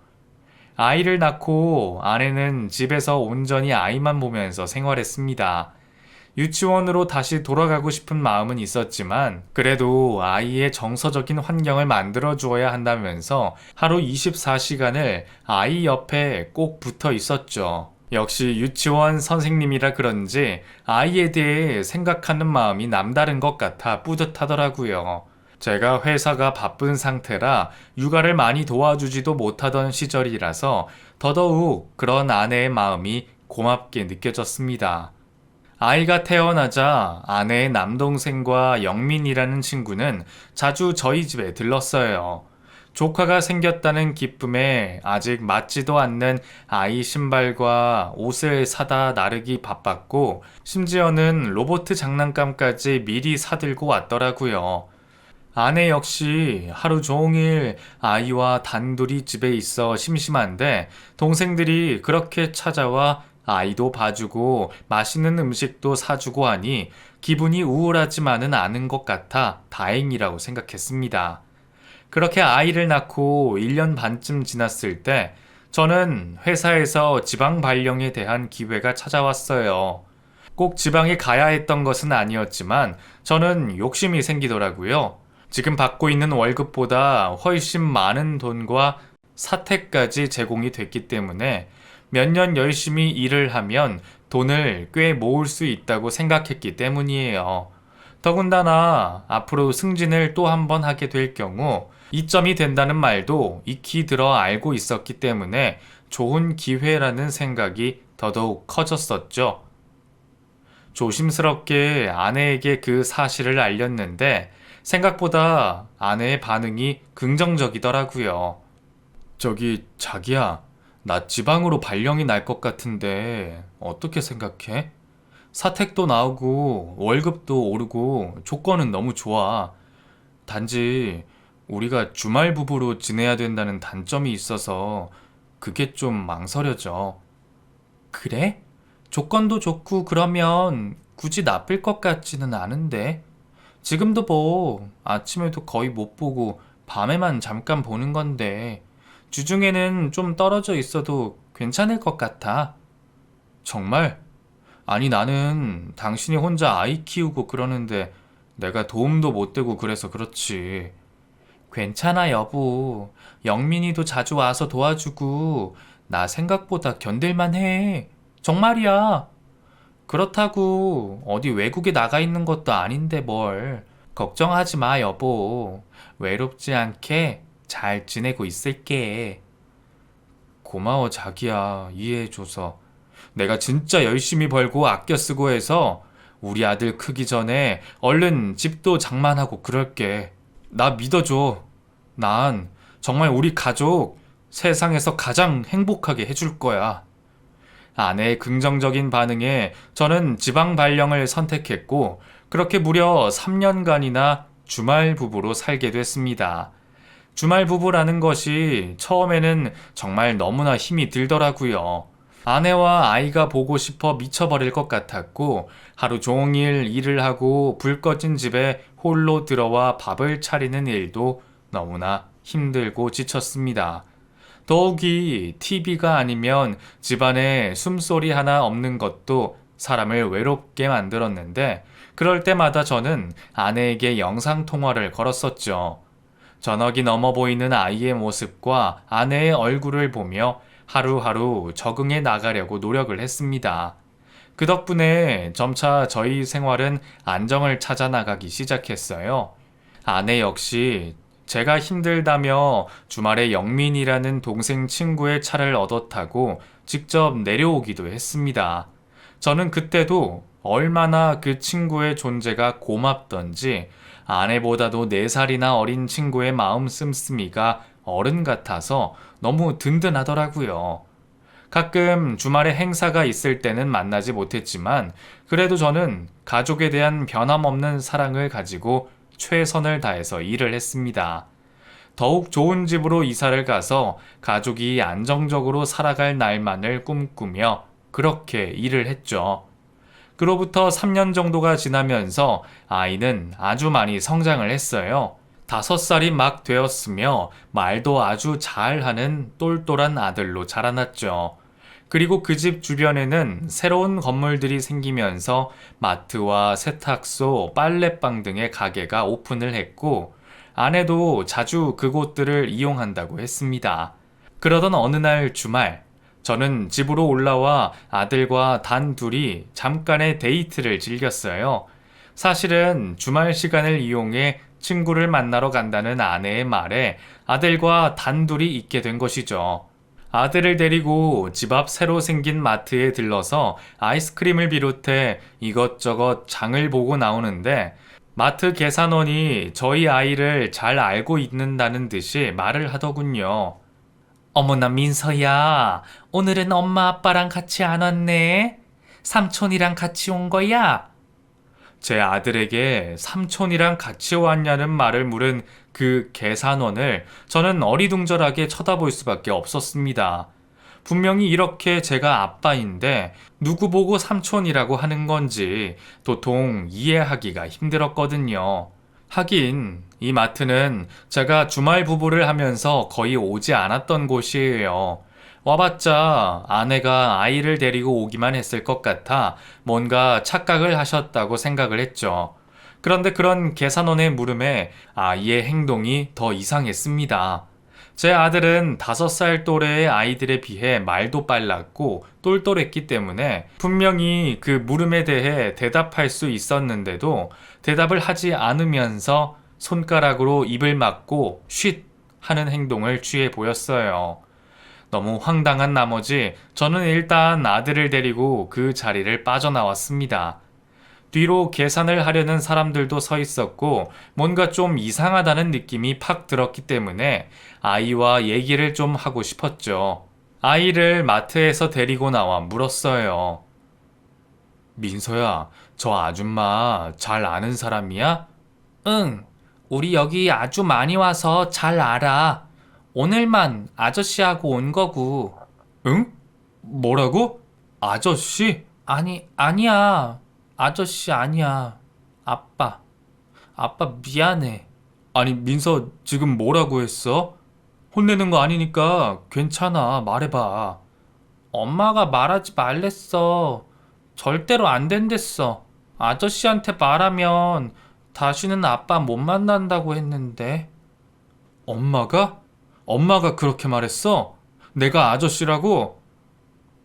아이를 낳고 아내는 집에서 온전히 아이만 보면서 생활했습니다. 유치원으로 다시 돌아가고 싶은 마음은 있었지만 그래도 아이의 정서적인 환경을 만들어 주어야 한다면서 하루 24시간을 아이 옆에 꼭 붙어 있었죠. 역시 유치원 선생님이라 그런지 아이에 대해 생각하는 마음이 남다른 것 같아 뿌듯하더라고요. 제가 회사가 바쁜 상태라 육아를 많이 도와주지도 못하던 시절이라서 더더욱 그런 아내의 마음이 고맙게 느껴졌습니다. 아이가 태어나자 아내의 남동생과 영민이라는 친구는 자주 저희 집에 들렀어요. 조카가 생겼다는 기쁨에 아직 맞지도 않는 아이 신발과 옷을 사다 나르기 바빴고 심지어는 로봇 장난감까지 미리 사들고 왔더라고요. 아내 역시 하루 종일 아이와 단둘이 집에 있어 심심한데 동생들이 그렇게 찾아와 아이도 봐주고 맛있는 음식도 사주고 하니 기분이 우울하지만은 않은 것 같아 다행이라고 생각했습니다. 그렇게 아이를 낳고 1년 반쯤 지났을 때 저는 회사에서 지방 발령에 대한 기회가 찾아왔어요. 꼭 지방에 가야 했던 것은 아니었지만 저는 욕심이 생기더라고요. 지금 받고 있는 월급보다 훨씬 많은 돈과 사택까지 제공이 됐기 때문에 몇 년 열심히 일을 하면 돈을 꽤 모을 수 있다고 생각했기 때문이에요. 더군다나 앞으로 승진을 또 한 번 하게 될 경우 이점이 된다는 말도 익히 들어 알고 있었기 때문에 좋은 기회라는 생각이 더더욱 커졌었죠. 조심스럽게 아내에게 그 사실을 알렸는데 생각보다 아내의 반응이 긍정적이더라고요. 저기, 자기야, 나 지방으로 발령이 날 것 같은데 어떻게 생각해? 사택도 나오고 월급도 오르고 조건은 너무 좋아. 단지 우리가 주말 부부로 지내야 된다는 단점이 있어서 그게 좀 망설여져. 그래? 조건도 좋고 그러면 굳이 나쁠 것 같지는 않은데. 지금도 뭐 아침에도 거의 못 보고 밤에만 잠깐 보는 건데 주중에는 좀 떨어져 있어도 괜찮을 것 같아. 정말? 아니 나는 당신이 혼자 아이 키우고 그러는데 내가 도움도 못 되고 그래서 그렇지. 괜찮아 여보. 영민이도 자주 와서 도와주고 나 생각보다 견딜만 해. 정말이야. 그렇다고 어디 외국에 나가 있는 것도 아닌데 뭘. 걱정하지 마, 여보. 외롭지 않게 잘 지내고 있을게. 고마워, 자기야. 이해해줘서. 내가 진짜 열심히 벌고 아껴 쓰고 해서 우리 아들 크기 전에 얼른 집도 장만하고 그럴게. 나 믿어줘. 난 정말 우리 가족 세상에서 가장 행복하게 해줄 거야. 아내의 긍정적인 반응에 저는 지방 발령을 선택했고 그렇게 무려 3년간이나 주말 부부로 살게 됐습니다. 주말 부부라는 것이 처음에는 정말 너무나 힘이 들더라고요. 아내와 아이가 보고 싶어 미쳐버릴 것 같았고 하루 종일 일을 하고 불 꺼진 집에 홀로 들어와 밥을 차리는 일도 너무나 힘들고 지쳤습니다. 더욱이 TV가 아니면 집안에 숨소리 하나 없는 것도 사람을 외롭게 만들었는데 그럴 때마다 저는 아내에게 영상통화를 걸었었죠. 전억이 넘어 보이는 아이의 모습과 아내의 얼굴을 보며 하루하루 적응해 나가려고 노력을 했습니다. 그 덕분에 점차 저희 생활은 안정을 찾아 나가기 시작했어요. 아내 역시 제가 힘들다며 주말에 영민이라는 동생 친구의 차를 얻어 타고 직접 내려오기도 했습니다. 저는 그때도 얼마나 그 친구의 존재가 고맙던지 아내보다도 4살이나 어린 친구의 마음 씀씀이가 어른 같아서 너무 든든하더라고요. 가끔 주말에 행사가 있을 때는 만나지 못했지만 그래도 저는 가족에 대한 변함없는 사랑을 가지고 최선을 다해서 일을 했습니다. 더욱 좋은 집으로 이사를 가서 가족이 안정적으로 살아갈 날만을 꿈꾸며 그렇게 일을 했죠. 그로부터 3년 정도가 지나면서 아이는 아주 많이 성장을 했어요. 5살이 막 되었으며 말도 아주 잘하는 똘똘한 아들로 자라났죠. 그리고 그 집 주변에는 새로운 건물들이 생기면서 마트와 세탁소, 빨래방 등의 가게가 오픈을 했고 아내도 자주 그곳들을 이용한다고 했습니다. 그러던 어느 날 주말, 저는 집으로 올라와 아들과 단 둘이 잠깐의 데이트를 즐겼어요. 사실은 주말 시간을 이용해 친구를 만나러 간다는 아내의 말에 아들과 단둘이 있게 된 것이죠. 아들을 데리고 집 앞 새로 생긴 마트에 들러서 아이스크림을 비롯해 이것저것 장을 보고 나오는데 마트 계산원이 저희 아이를 잘 알고 있는다는 듯이 말을 하더군요. 어머나 민서야, 오늘은 엄마 아빠랑 같이 안 왔네? 삼촌이랑 같이 온 거야? 제 아들에게 삼촌이랑 같이 왔냐는 말을 물은 그 계산원을 저는 어리둥절하게 쳐다볼 수밖에 없었습니다. 분명히 이렇게 제가 아빠인데 누구 보고 삼촌이라고 하는 건지 도통 이해하기가 힘들었거든요. 하긴 이 마트는 제가 주말 부부를 하면서 거의 오지 않았던 곳이에요. 와봤자 아내가 아이를 데리고 오기만 했을 것 같아 뭔가 착각을 하셨다고 생각을 했죠. 그런데 그런 계산원의 물음에 아이의 행동이 더 이상했습니다. 제 아들은 5살 또래의 아이들에 비해 말도 빨랐고 똘똘했기 때문에 분명히 그 물음에 대해 대답할 수 있었는데도 대답을 하지 않으면서 손가락으로 입을 막고 쉿 하는 행동을 취해 보였어요. 너무 황당한 나머지 저는 일단 아들을 데리고 그 자리를 빠져나왔습니다. 뒤로 계산을 하려는 사람들도 서 있었고 뭔가 좀 이상하다는 느낌이 팍 들었기 때문에 아이와 얘기를 좀 하고 싶었죠. 아이를 마트에서 데리고 나와 물었어요. 민서야, 저 아줌마 잘 아는 사람이야? 응, 우리 여기 아주 많이 와서 잘 알아. 오늘만 아저씨하고 온 거고. 응? 뭐라고? 아저씨? 아니야. 아저씨 아니야. 아빠. 아빠 미안해. 아니, 민서 지금 뭐라고 했어? 혼내는 거 아니니까 괜찮아. 말해봐. 엄마가 말하지 말랬어. 절대로 안 된댔어. 아저씨한테 말하면 다시는 아빠 못 만난다고 했는데. 엄마가? 엄마가 그렇게 말했어? 내가 아저씨라고?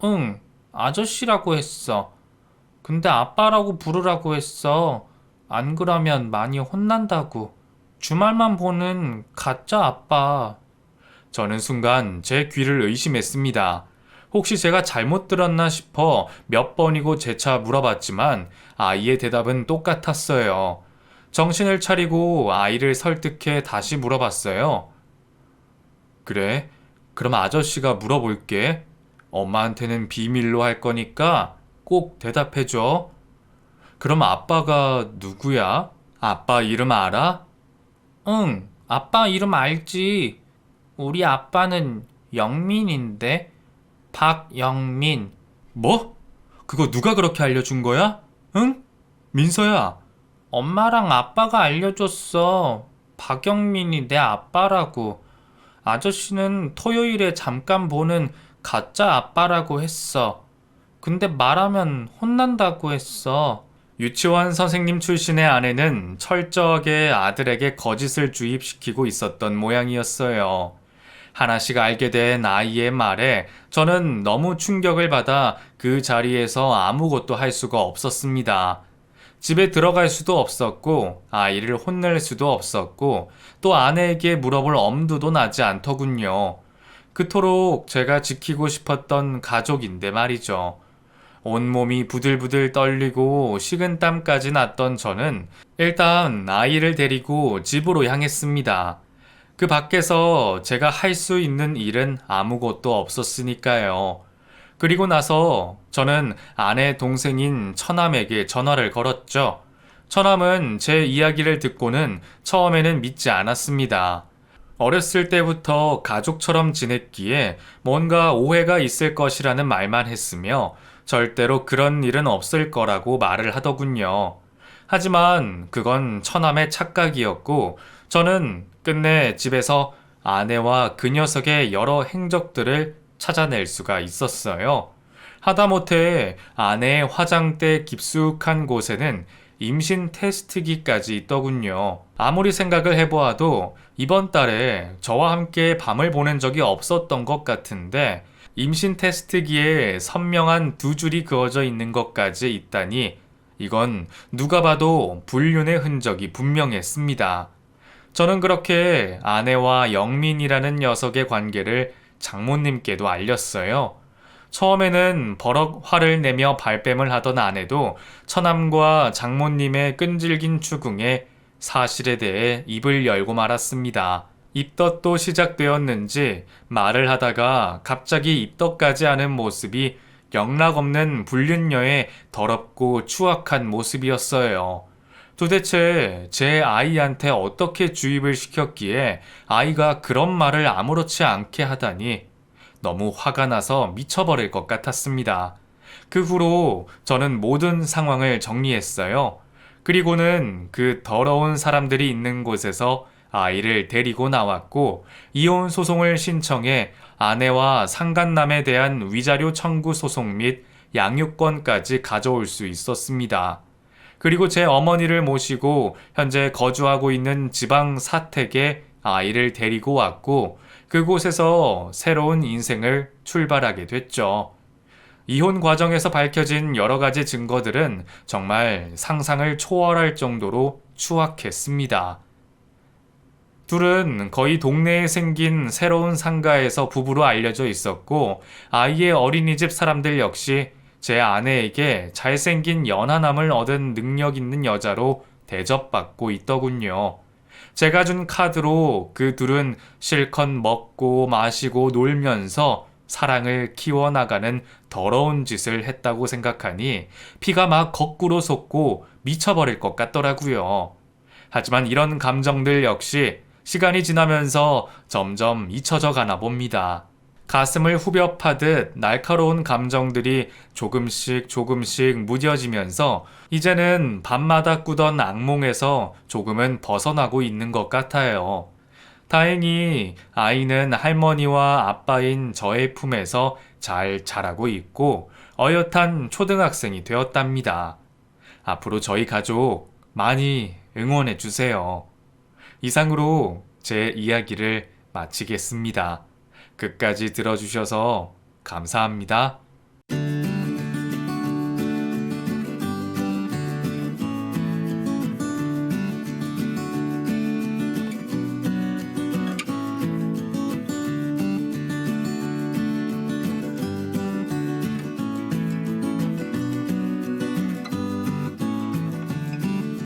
응, 아저씨라고 했어. 근데 아빠라고 부르라고 했어. 안 그러면 많이 혼난다고. 주말만 보는 가짜 아빠. 저는 순간 제 귀를 의심했습니다. 혹시 제가 잘못 들었나 싶어 몇 번이고 재차 물어봤지만 아이의 대답은 똑같았어요. 정신을 차리고 아이를 설득해 다시 물어봤어요. 그래, 그럼 아저씨가 물어볼게. 엄마한테는 비밀로 할 거니까 꼭 대답해줘. 그럼 아빠가 누구야? 아빠 이름 알아? 응, 아빠 이름 알지. 우리 아빠는 영민인데. 박영민. 뭐? 그거 누가 그렇게 알려준 거야? 응? 민서야. 엄마랑 아빠가 알려줬어. 박영민이 내 아빠라고. 아저씨는 토요일에 잠깐 보는 가짜 아빠라고 했어. 근데 말하면 혼난다고 했어. 유치원 선생님 출신의 아내는 철저하게 아들에게 거짓을 주입시키고 있었던 모양이었어요. 하나씩 알게 된 아이의 말에 저는 너무 충격을 받아 그 자리에서 아무것도 할 수가 없었습니다. 집에 들어갈 수도 없었고, 아이를 혼낼 수도 없었고, 또 아내에게 물어볼 엄두도 나지 않더군요. 그토록 제가 지키고 싶었던 가족인데 말이죠. 온몸이 부들부들 떨리고 식은땀까지 났던 저는 일단 아이를 데리고 집으로 향했습니다. 그 밖에서 제가 할 수 있는 일은 아무것도 없었으니까요. 그리고 나서 저는 아내 동생인 처남에게 전화를 걸었죠. 처남은 제 이야기를 듣고는 처음에는 믿지 않았습니다. 어렸을 때부터 가족처럼 지냈기에 뭔가 오해가 있을 것이라는 말만 했으며 절대로 그런 일은 없을 거라고 말을 하더군요. 하지만 그건 처남의 착각이었고 저는 끝내 집에서 아내와 그 녀석의 여러 행적들을 찾아낼 수가 있었어요. 하다못해 아내의 화장대 깊숙한 곳에는 임신 테스트기까지 있더군요. 아무리 생각을 해보아도 이번 달에 저와 함께 밤을 보낸 적이 없었던 것 같은데 임신 테스트기에 선명한 2줄이 그어져 있는 것까지 있다니 이건 누가 봐도 불륜의 흔적이 분명했습니다. 저는 그렇게 아내와 영민이라는 녀석의 관계를 장모님께도 알렸어요. 처음에는 버럭 화를 내며 발뺌을 하던 아내도 처남과 장모님의 끈질긴 추궁에 사실에 대해 입을 열고 말았습니다. 입덧도 시작되었는지 말을 하다가 갑자기 입덧까지 하는 모습이 영락없는 불륜녀의 더럽고 추악한 모습이었어요. 도대체 제 아이한테 어떻게 주입을 시켰기에 아이가 그런 말을 아무렇지 않게 하다니 너무 화가 나서 미쳐버릴 것 같았습니다. 그 후로 저는 모든 상황을 정리했어요. 그리고는 그 더러운 사람들이 있는 곳에서 아이를 데리고 나왔고, 이혼 소송을 신청해 아내와 상간남에 대한 위자료 청구 소송 및 양육권까지 가져올 수 있었습니다. 그리고 제 어머니를 모시고 현재 거주하고 있는 지방 사택에 아이를 데리고 왔고, 그곳에서 새로운 인생을 출발하게 됐죠. 이혼 과정에서 밝혀진 여러 가지 증거들은 정말 상상을 초월할 정도로 추악했습니다. 둘은 거의 동네에 생긴 새로운 상가에서 부부로 알려져 있었고, 아이의 어린이집 사람들 역시 제 아내에게 잘생긴 연하남을 얻은 능력 있는 여자로 대접받고 있더군요. 제가 준 카드로 그 둘은 실컷 먹고 마시고 놀면서 사랑을 키워나가는 더러운 짓을 했다고 생각하니 피가 막 거꾸로 솟고 미쳐버릴 것 같더라고요. 하지만 이런 감정들 역시 시간이 지나면서 점점 잊혀져 가나 봅니다. 가슴을 후벼 파듯 날카로운 감정들이 조금씩 무뎌지면서 이제는 밤마다 꾸던 악몽에서 조금은 벗어나고 있는 것 같아요. 다행히 아이는 할머니와 아빠인 저의 품에서 잘 자라고 있고 어엿한 초등학생이 되었답니다. 앞으로 저희 가족 많이 응원해 주세요. 이상으로 제 이야기를 마치겠습니다. 끝까지 들어주셔서 감사합니다.